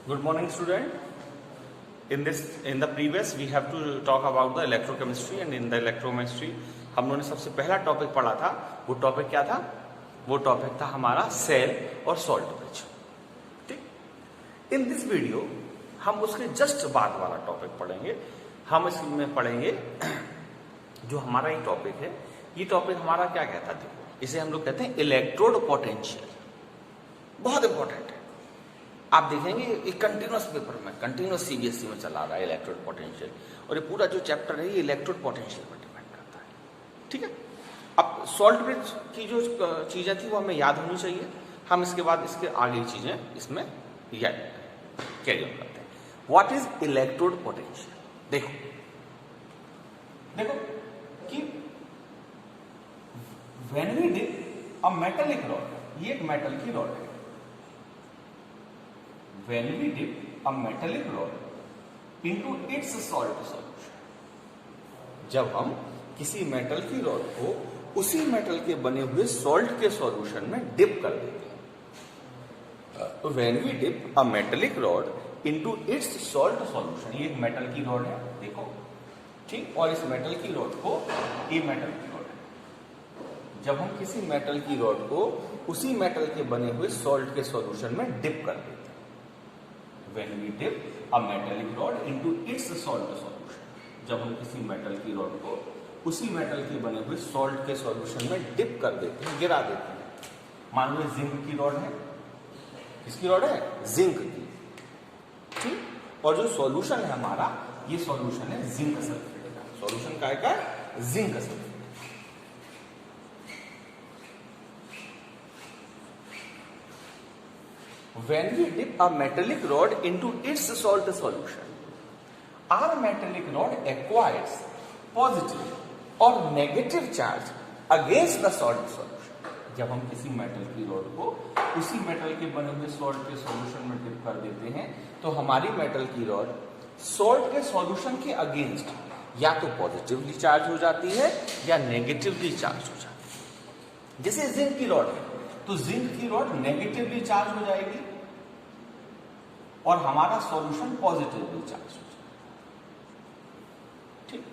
Good morning, student. In the previous, we have to talk about the electrochemistry, and in the electrochemistry हम लोगों ने सबसे पहला topic पढ़ा था. वो टॉपिक क्या था? वो टॉपिक था हमारा सेल और सॉल्ट ब्रिज. ठीक. इन दिस वीडियो हम उसके जस्ट बाद वाला टॉपिक पढ़ेंगे. हम इसमें पढ़ेंगे जो हमारा ये टॉपिक है. ये टॉपिक हमारा क्या कहता है? देखो, इसे हम लोग कहते हैं इलेक्ट्रोड पोटेंशियल. बहुत इंपॉर्टेंट है. आप देखेंगे एक कंटिन्यूस पेपर में, कंटिन्यूस सीबीएसई में चला रहा है इलेक्ट्रोड पोटेंशियल, और ये पूरा जो चैप्टर है ये इलेक्ट्रोड पोटेंशियल पर डिपेंड करता है. ठीक है. अब सॉल्ट ब्रिज की जो चीजें थी वो हमें याद होनी चाहिए. हम इसके बाद इसके आगे चीजें इसमें याद कैरी ऑन करते हैं. What is electrode potential? देखो देखो कि when we dip a metallic rod, ये एक मेटल की रॉड है. When we dip a metallic rod into its salt solution, जब हम किसी मेटल की रॉड को उसी मेटल के बने हुए सॉल्ट के सॉल्यूशन में डिप कर देते हैं. When we dip a metallic rod into its salt solution, ये एक मेटल की रॉड है, देखो ठीक, और इस मेटल की रॉड को, ये मेटल की रॉड है, जब हम किसी मेटल की रॉड को उसी मेटल के बने हुए सॉल्ट के सॉल्यूशन में डिप कर देते हैं. When we dip a metallic rod into its salt solution, जब हम किसी मेटल की रॉड को उसी मेटल के बने हुए सॉल्ट के सॉल्यूशन में डिप कर देते हैं, गिरा देते हैं. मान लो जिंक की रॉड है. किसकी रॉड है? जिंक की. ठीक. और जो सॉल्यूशन है हमारा, ये सॉल्यूशन है जिंक सल्फेट का. सॉल्यूशन क्या है? Zinc sulphate. When we dip a metallic rod into its salt solution, our metallic rod acquires positive or negative charge against the salt solution. जब हम किसी मेटल की रॉड को उसी मेटल के बने हुए सॉल्ट के सॉल्यूशन में डिप कर देते हैं, तो हमारी मेटल की रॉड सॉल्ट के सॉल्यूशन के अगेंस्ट या तो पॉजिटिवली चार्ज हो जाती है या नेगेटिवली चार्ज हो जाती है. जैसे जिंक की रॉड है, तो जिंक की रॉड नेगेटिवली चार्ज हो जाएगी और हमारा सॉल्यूशन पॉजिटिवली चार्ज हो जाएगा. ठीक.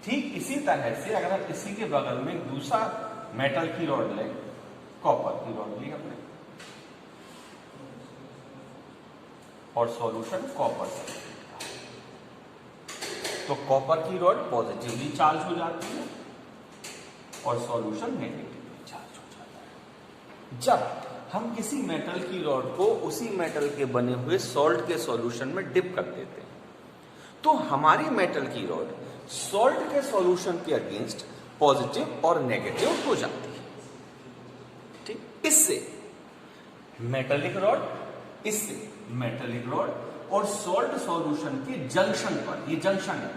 ठीक इसी तरह से अगर हम इसी के बगल में दूसरा मेटल की रॉड लें, कॉपर की रॉड ली हमने, और सॉल्यूशन कॉपर से, तो कॉपर की रॉड पॉजिटिवली चार्ज हो जाती है और सॉल्यूशन नेगेटिवली चार्ज हो जाता है. जब हम किसी मेटल की रॉड को उसी मेटल के बने हुए सॉल्ट के सॉल्यूशन में डिप कर देते हैं, तो हमारी मेटल की रॉड सॉल्ट के सॉल्यूशन के अगेंस्ट पॉजिटिव और नेगेटिव हो जाती है. ठीक. इससे मेटलिक रॉड और सॉल्ट सॉल्यूशन के जंक्शन पर, ये जंक्शन है,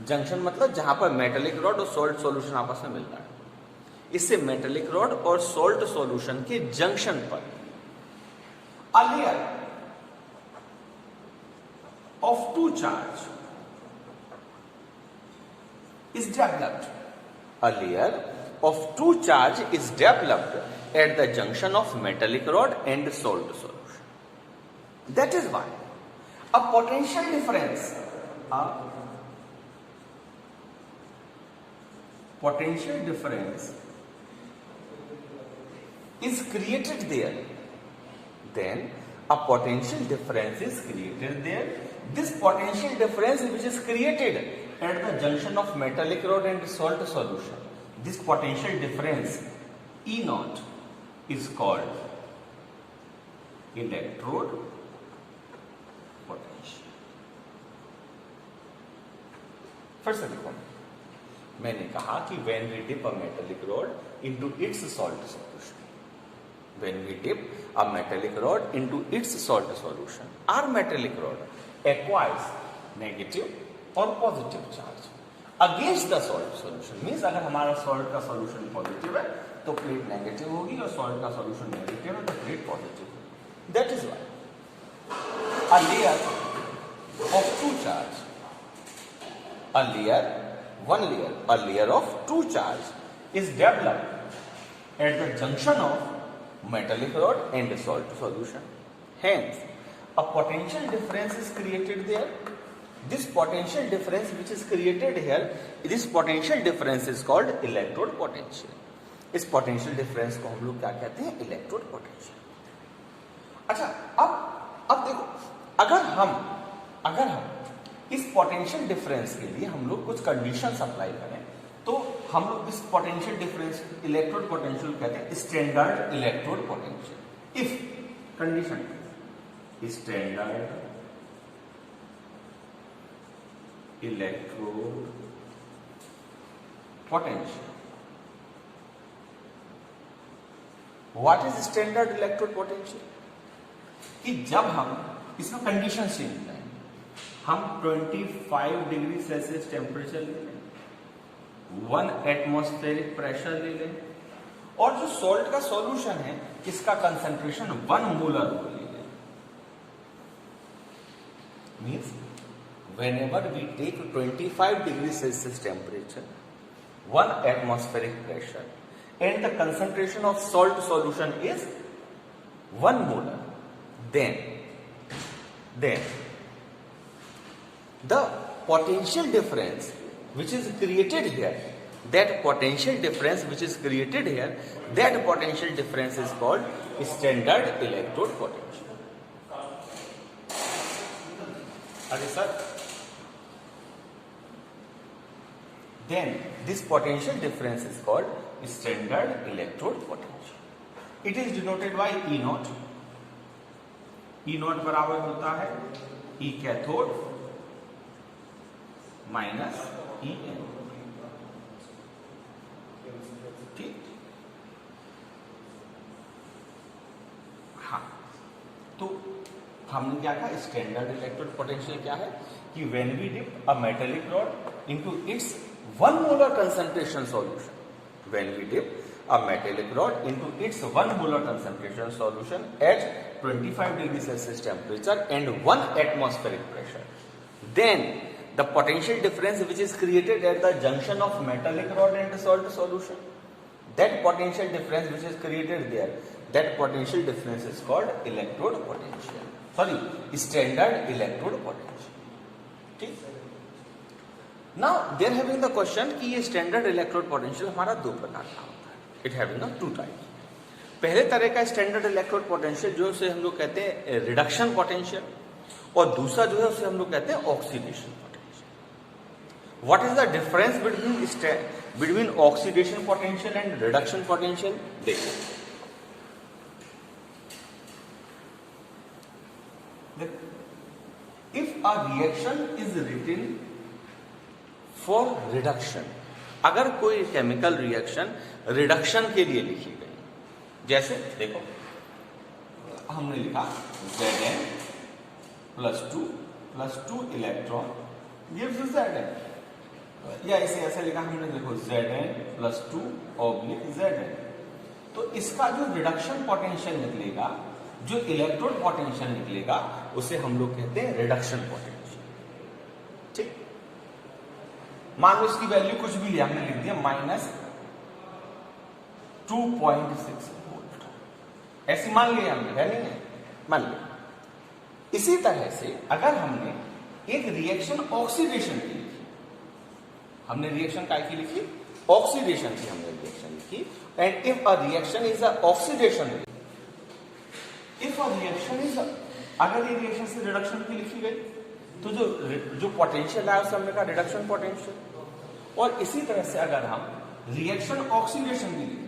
जंक्शन मतलब जहां पर मेटलिक रॉड और सॉल्ट सॉल्यूशन आपस में मिलता है, इससे मेटलिक रॉड और सॉल्ट सॉल्यूशन के जंक्शन पर a layer of two charge is developed. A layer of two charge is developed at the junction of metallic rod and salt solution. That is why a potential difference is created there. Then a potential difference is created there. This potential difference which is created at the junction of metallic rod and salt solution, this potential difference E naught is called electrode potential. फिर से देखो, मैंने कहा कि when we dip a metallic rod into its salt solution, when we dip a metallic rod into its salt solution, our metallic rod acquires negative or positive charge against the salt solution. Means अगर हमारा salt का solution positive है तो plate negative होगी, और salt का solution negative है तो plate positive होगी. That is why a layer of two charge, a layer of two charge is developed at the junction of metallic rod and salt solution. Hence, a potential difference is created there. This potential difference which is created here, this potential difference is called electrode potential. इस potential difference को हम लोग क्या कहते हैं? Electrode potential. अच्छा, अब देखो, अगर हम इस पोटेंशियल डिफरेंस के लिए हम लोग कुछ कंडीशंस अप्लाई करें तो हम लोग इस पोटेंशियल डिफरेंस इलेक्ट्रोड पोटेंशियल कहते हैं standard electrode potential. If condition standard electrode potential. What is standard electrode potential? कि जब हम इसमें कंडीशन चेंज करें, हम 25 डिग्री सेल्सियस टेम्परेचर ले लें, 1 एटमॉस्फेरिक प्रेशर ले लें, और जो सॉल्ट का सॉल्यूशन है इसका कंसंट्रेशन 1 मोलर को ले लें. Means whenever we take 25 degree Celsius temperature, 1 atmospheric pressure, and the concentration of salt solution is 1 molar, then the potential difference which is created here, that potential difference is called standard electrode potential. Are sir? Then this potential difference is called standard electrode potential. It is denoted by E naught. E naught बराबर होता है E cathode minus E anode. ठीक. हाँ, तो हमने क्या कहा? Standard electrode potential क्या है? कि when we dip a metallic rod into its 1 molar concentration solution, when we dip a metallic rod into its 1 molar concentration solution at 25 degree Celsius temperature and 1 atmospheric pressure, then the potential difference which is created at the junction of metallic rod and salt solution, that potential difference which is created there, that potential difference is called electrode potential. Sorry, standard electrode potential. ठीक. Now they are having the question कि ये standard electrode potential हमारा 2 प्रकार का होता है. It having 2 types. पहले तरह का स्टैंडर्ड इलेक्ट्रोड पोटेंशियल जो उसे हम लोग कहते हैं रिडक्शन पोटेंशियल, और दूसरा जो है उसे हम लोग कहते हैं oxidation potential. What is the difference between oxidation potential and reduction potential? देखिए, if a reaction is written for reduction, अगर कोई केमिकल रिएक्शन रिडक्शन के लिए लिखी गई, जैसे देखो हमने लिखा Zn + 2 इलेक्ट्रॉन गिव्स Zn, या इसे ऐसे लिखा हमने, देखो Zn + 2 / Zn. तो इसका जो रिडक्शन पोटेंशियल निकलेगा, जो इलेक्ट्रोड पोटेंशियल निकलेगा, उसे हम लोग कहते हैं रिडक्शन पोटेंशियल. ठीक. मान लो इसकी वैल्यू कुछ भी लिया, हमने लिख दिया -2.6 वोल्ट, ऐसी मान लिया हमने, है नहीं है, मान लिया. इसी तरह से अगर हमने एक रिएक्शन ऑक्सीडेशन की लिखी, हमने रिएक्शन काय की लिखी? ऑक्सीडेशन की हमने रिएक्शन लिखी. And if a reaction is a oxidation, अगर ये रिएक्शन से रिडक्शन की लिखी गई, तो जो पोटेंशियल है उसे हमने कहा रिडक्शन पोटेंशियल. और इसी तरह से अगर हम रिएक्शन ऑक्सीडेशन की लिखें,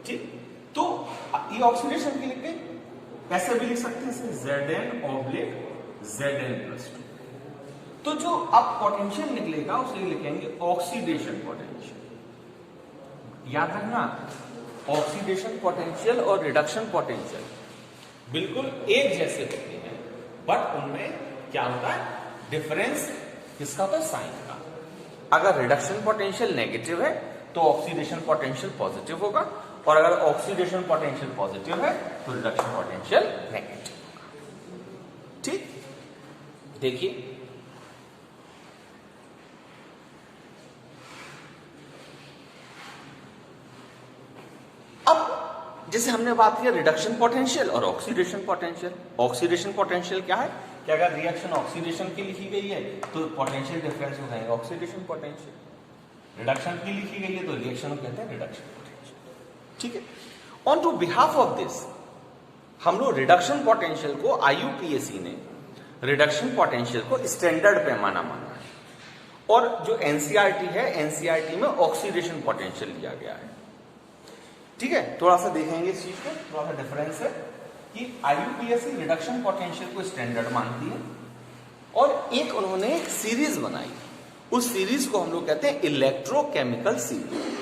ठीक, तो ये ऑक्सीडेशन की लिख गई. ऐसे भी लिख सकते हैं Zn / Zn + 2. तो जो अब पोटेंशियल निकलेगा उसे लिखेंगे ऑक्सीडेशन पोटेंशियल. याद रखना, ऑक्सीडेशन पोटेंशियल और रिडक्शन पोटेंशियल बिल्कुल एक जैसे होते हैं, बट उनमें क्या होता है? डिफरेंस किसका होता है? साइन का. अगर रिडक्शन पोटेंशियल नेगेटिव है तो ऑक्सीडेशन पोटेंशियल पॉजिटिव होगा, और अगर ऑक्सीडेशन पोटेंशियल पॉजिटिव है तो रिडक्शन पोटेंशियल नेगेटिव होगा. ठीक. देखिए जैसे हमने बात किया रिडक्शन पोटेंशियल और ऑक्सीडेशन पोटेंशियल। ऑक्सीडेशन पोटेंशियल क्या है कि अगर रिएक्शन ऑक्सीडेशन की लिखी गई है तो पोटेंशियल डिफरेंस हो जाएगा ऑक्सीडेशन पोटेंशियल, रिडक्शन की लिखी गई है तो रिएक्शन को कहते हैं रिडक्शन पोटेंशियल। ठीक है, on to behalf of this हम लोग रिडक्शन पोटेंशियल को IUPAC ने रिडक्शन पोटेंशियल को स्टैंडर्ड पैमाना माना है, और जो NCERT है NCERT में ऑक्सीडेशन पोटेंशियल लिया गया है। ठीक है, थोड़ा सा देखेंगे इस चीज को, थोड़ा सा डिफरेंस है कि IUPAC रिडक्शन पोटेंशियल को स्टैंडर्ड मानती है, और एक उन्होंने एक सीरीज बनाई, उस सीरीज को हम लोग कहते हैं electrochemical series.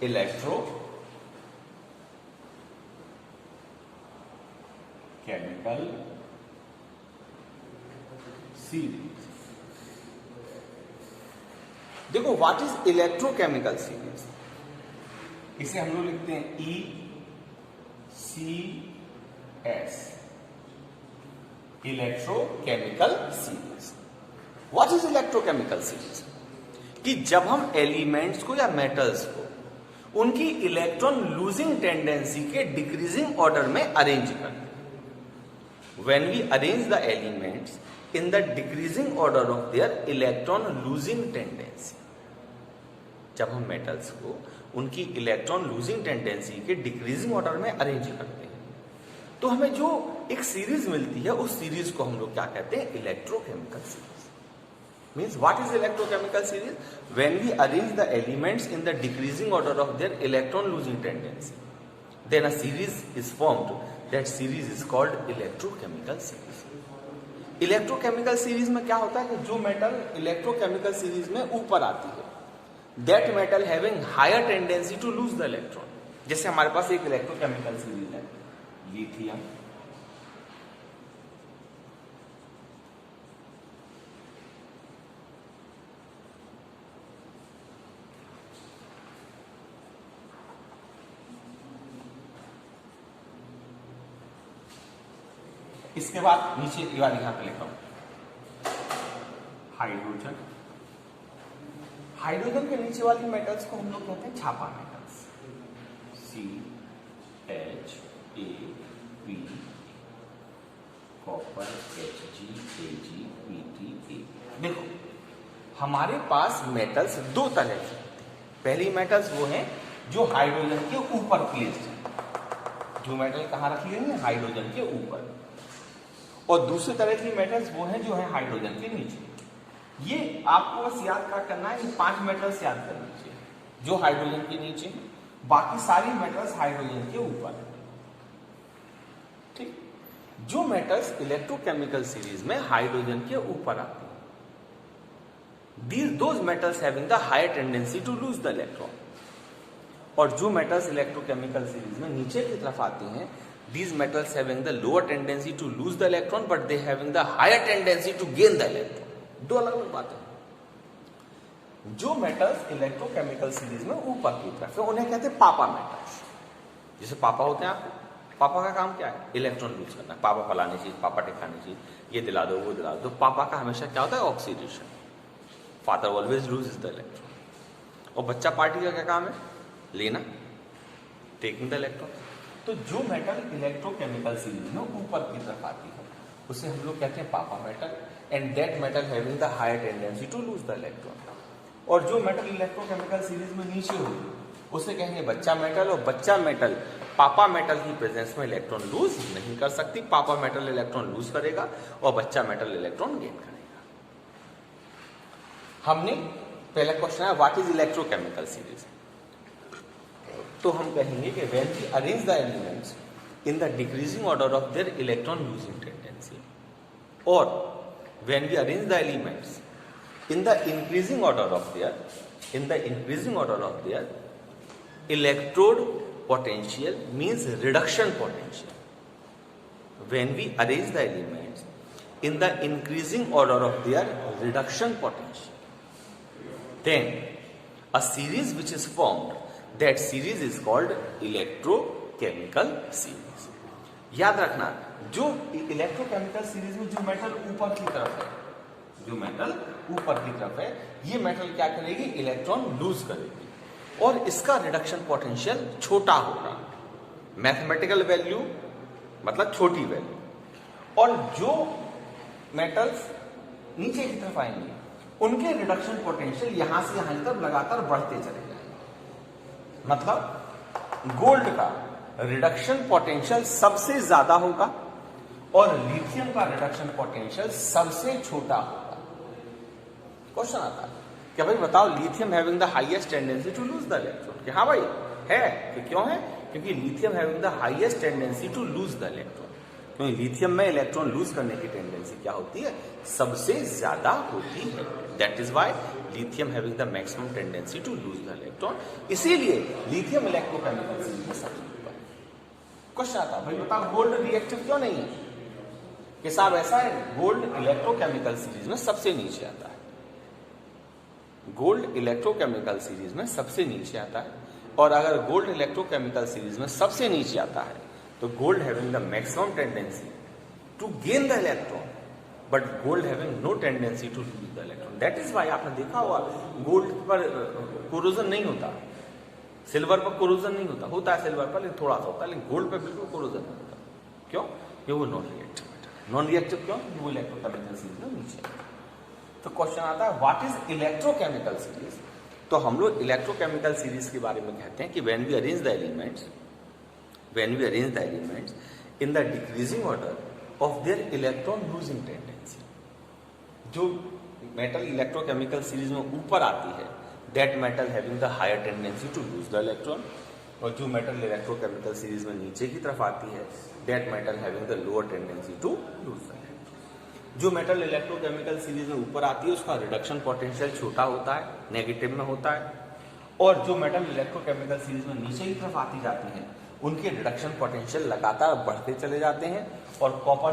Electro chemical series. देखो व्हाट इज इलेक्ट्रोकेमिकल सीरीज, इसे हम लोग लिखते हैं ECS, electrochemical series. What is electrochemical series, कि जब हम एलिमेंट्स को या मेटल्स को उनकी इलेक्ट्रॉन लूजिंग टेंडेंसी के डिक्रीजिंग ऑर्डर में अरेंज करते हैं। When we arrange the elements in the decreasing order of their electron losing tendency, जब हम मेटल्स को उनकी इलेक्ट्रॉन लूजिंग टेंडेंसी के डिक्रीजिंग ऑर्डर में अरेंज करते हैं, तो हमें जो एक सीरीज मिलती है उस सीरीज को हम लोग क्या कहते हैं, electrochemical series. Means what is electrochemical series? When we arrange the elements in the decreasing order of their electron losing tendency, then a series is formed. That series is called electrochemical series. Electrochemical series में क्या होता है कि जो metal electrochemical series में ऊपर आती है, that metal having higher tendency to lose the electron. जैसे हमारे पास एक इलेक्ट्रोकेमिकल सीरीज है लिथियम, इसके बाद नीचे वाली यहां पे लिखा हूं हाइड्रोजन। हाइड्रोजन के नीचे वाली मेटल्स को हम लोग कहते हैं छापा metals, CHAP, copper, Hg, Ag, Pt, A। देखो हमारे पास मेटल्स दो तरह के होते हैं। पहली मेटल्स वो हैं जो हाइड्रोजन के ऊपर प्लेस्ड है, जो मेटल कहां रखी गई है, हाइड्रोजन के ऊपर, और दूसरी तरह की मेटल्स वो हैं जो है हाइड्रोजन के नीचे। ये आपको बस याद क्या करना है, ये 5 मेटल्स याद कर लीजिए जो हाइड्रोजन के नीचे, बाकी सारी मेटल्स हाइड्रोजन के ऊपर है। ठीक, जो मेटल्स इलेक्ट्रोकेमिकल सीरीज में हाइड्रोजन के ऊपर आते हैं, those metals having the higher tendency to lose the electron, और जो मेटल्स इलेक्ट्रोकेमिकल सीरीज में नीचे की तरफ आती हैं, these metals having the lower tendency to lose the electron but they having the higher tendency to gain the electron। दो अलग अलग बातें। जो मेटल्स इलेक्ट्रोकेमिकल सीरीज में ऊपर की तरफ है उन्हें कहते हैं पापा मेटल्स। जैसे पापा होते हैं, आपको पापा का काम क्या है, इलेक्ट्रॉन लूज करना है, पापा फलानी चीज, पापा टिकानी चीज, ये दिला दो वो दिला दो। तो पापा का हमेशा क्या होता है, oxidation. Father always loses the electron. और बच्चा पार्टी का क्या काम है, लेना, टेकिंग द इलेक्ट्रॉन। तो जो मेटल इलेक्ट्रोकेमिकल सीरीज में ऊपर की तरफ आती है उसे हम लोग कहते हैं पापा metal, and that metal having the higher tendency to lose the electron. और जो मेटल इलेक्ट्रोकेमिकल सीरीज में नीचे होगी उसे कहेंगे बच्चा मेटल, और बच्चा मेटल पापा मेटल की प्रेजेंस में इलेक्ट्रॉन लूज नहीं कर सकती। पापा मेटल इलेक्ट्रॉन लूज करेगा और बच्चा मेटल इलेक्ट्रॉन गेन करेगा। हमने पहला क्वेश्चन है व्हाट इज इलेक्ट्रोकेमिकल सीरीज, तो हम कहेंगे कि when we arrange the elements in the decreasing order of their electron losing tendency, or when we arrange the elements in the increasing order of their electrode potential, means reduction potential. When we arrange the elements in the increasing order of their reduction potential, then a series which is formed, that series is called electrochemical series। याद रखना, जो electrochemical series में जो metal ऊपर की तरफ है जो मेटल ऊपर की तरफ है, ये मेटल क्या करेगी, इलेक्ट्रॉन लूज करेगी और इसका रिडक्शन पोटेंशियल छोटा होगा। मैथमेटिकल वैल्यू मतलब छोटी वैल्यू। और जो मेटल्स नीचे की तरफ आएंगे उनके रिडक्शन पोटेंशियल यहां से यहां तक लगातार बढ़ते चले जाएंगे। मतलब गोल्ड का रिडक्शन पोटेंशियल सबसे ज्यादा होगा और लिथियम का रिडक्शन पोटेंशियल सबसे छोटा होगा। क्वेश्चन आता है कि भाई बताओ, lithium having the highest tendency to lose the electron, कि हाँ भाई है कि क्यों है, क्योंकि lithium having the highest tendency to lose the electron, क्योंकि लिथियम में इलेक्ट्रॉन लूज करने की टेंडेंसी क्या होती है, सबसे ज्यादा होती है। That is why lithium having the maximum tendency to lose the electron, इसीलिए लिथियम इलेक्ट्रोकेमिकल सीरीज में सबसे ऊपर। क्वेश्चन आता है भाई बताओ, गोल्ड रिएक्टिव क्यों नहीं है, कि साहब ऐसा है, गोल्ड इलेक्ट्रोकेमिकल सीरीज में सबसे नीचे आता है। गोल्ड इलेक्ट्रोकेमिकल सीरीज में सबसे नीचे आता है, और अगर गोल्ड इलेक्ट्रोकेमिकल सीरीज में सबसे नीचे आता है तो gold having the maximum tendency to gain the electron, but gold having no tendency to lose the electron. That is why आपने देखा होगा गोल्ड पर कोरोजन नहीं होता, सिल्वर पर कोरोजन नहीं होता, होता है सिल्वर पर लेकिन थोड़ा सा होता है, लेकिन गोल्ड पर बिल्कुल कोरोजन नहीं होता। क्यों? क्योंकि वो non reactive metal. Non reactive क्यों? वो इलेक्ट्रोकेमिकल सीरीज में नीचे। तो क्वेश्चन आता है व्हाट इज इलेक्ट्रोकेमिकल सीरीज। तो हम लोग इलेक्ट्रोकेमिकल सीरीज के बारे में कहते हैं कि when we arrange the elements in the decreasing order of their electron losing tendency, जो मेटल इलेक्ट्रोकेमिकल सीरीज में ऊपर आती है that metal having the higher tendency to lose the electron, और जो मेटल इलेक्ट्रोकेमिकल सीरीज में नीचे की तरफ आती है that metal having the lower tendency to lose the electron। जो मेटल इलेक्ट्रोकेमिकल सीरीज में ऊपर आती है उसका रिडक्शन पोटेंशियल छोटा होता है, नेगेटिव में होता है, और जो मेटल इलेक्ट्रोकेमिकल सीरीज में नीचे की तरफ आती जाती है उनके रिडक्शन पोटेंशियल लगातार बढ़ते चले जाते हैं, और कॉपर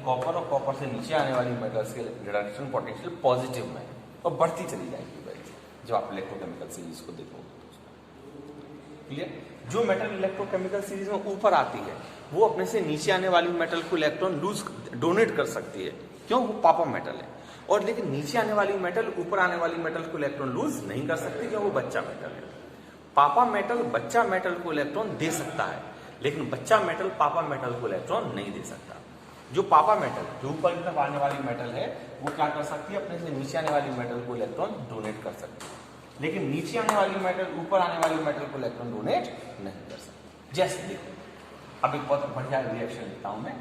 और कॉपर से नीचे आने वाली मेटल्स के रिडक्शन पोटेंशियल पॉजिटिव में और बढ़ती चली जाएगी वैल्यू जब आप इलेक्ट्रोकेमिकल सीरीज को देखोगे। क्लियर? जो मेटल इलेक्ट्रोकेमिकल सीरीज में ऊपर आती है वो अपने से नीचे आने वाली मेटल को इलेक्ट्रॉन लूज डोनेट कर सकती है, क्यों? वो पापा मेटल है। और लेकिन नीचे आने वाली मेटल ऊपर आने वाली मेटल को इलेक्ट्रॉन लूज नहीं कर सकती, क्यों? वो बच्चा मेटल है। पापा मेटल बच्चा मेटल को इलेक्ट्रॉन दे सकता है, लेकिन बच्चा मेटल पापा मेटल को इलेक्ट्रॉन नहीं दे सकता। जो पापा मेटल, जो ऊपर की तरफ आने वाली मेटल है, वो क्या कर सकती है, अपने से नीचे आने वाली मेटल को इलेक्ट्रॉन डोनेट कर सकती है, लेकिन नीचे आने वाली मेटल ऊपर आने वाली मेटल को इलेक्ट्रॉन डोनेट नहीं कर सकती। जैसे देखो, अब एक बहुत बढ़िया रिएक्शन लिखता हूं मैं,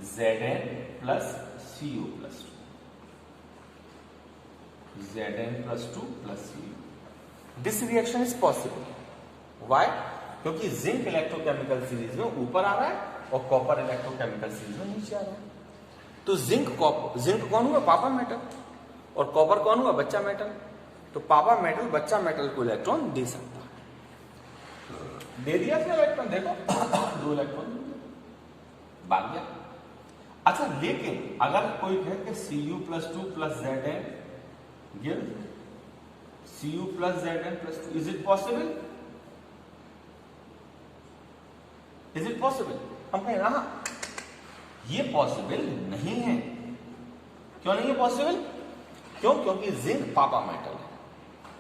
Zn plus Cu plus 2, Zn plus 2 plus Cu। This reaction is possible. Why? क्योंकि जिंक इलेक्ट्रोकेमिकल सीरीज में ऊपर आ रहा है और कॉपर इलेक्ट्रोकेमिकल सीरीज में नीचे आ रहा है। तो जिंक कौन हुआ? पापा मेटल। और कॉपर कौन हुआ? बच्चा मेटल। तो पापा मेटल बच्चा मेटल को इलेक्ट्रॉन दे सकता है। दे दिया फिर इलेक्ट्रॉन, देखो 2 इलेक्ट्रॉन भाग गया। अच्छा, लेकिन अगर कोई कहे कि Cu plus 2 plus Zn give Cu plus Zn plus 2, is it possible? Is it possible? हम कहें ना ये पॉसिबल नहीं है। क्यों नहीं है पॉसिबल? क्यों? क्योंकि जिंक पापा मेटल है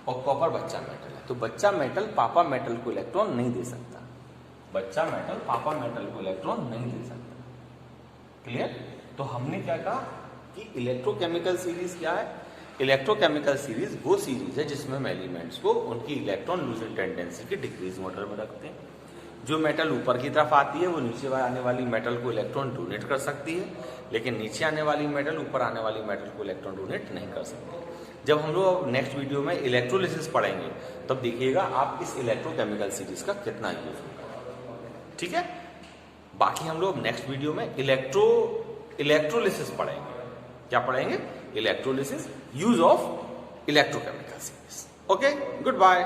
और कॉपर बच्चा मेटल है। तो बच्चा मेटल पापा मेटल को इलेक्ट्रॉन नहीं दे सकता, बच्चा मेटल पापा मेटल को इलेक्ट्रॉन नहीं दे सकता। क्लियर? तो हमने क्या कहा कि इलेक्ट्रोकेमिकल सीरीज क्या है? इलेक्ट्रोकेमिकल सीरीज वो सीरीज है जिसमें हम एलिमेंट्स को उनकी इलेक्ट्रॉन लूजिंग टेंडेंसी के डिक्रीज ऑर्डर में रखते हैं। जो मेटल ऊपर की तरफ आती है वो नीचे आने वाली मेटल को इलेक्ट्रॉन डोनेट कर सकती है, लेकिन नीचे आने वाली मेटल ऊपर आने वाली मेटल को इलेक्ट्रॉन डोनेट नहीं कर सकती। जब हम लोग नेक्स्ट वीडियो में इलेक्ट्रोलिसिस पढ़ेंगे तब देखिएगा आप इस इलेक्ट्रोकेमिकल सीरीज का कितना यूज होगा। ठीक है? बाकी हम लोग नेक्स्ट वीडियो में इलेक्ट्रोलिसिस पढ़ेंगे। क्या पढ़ेंगे? Electrolysis, use of electrochemical series. Okay, good bye.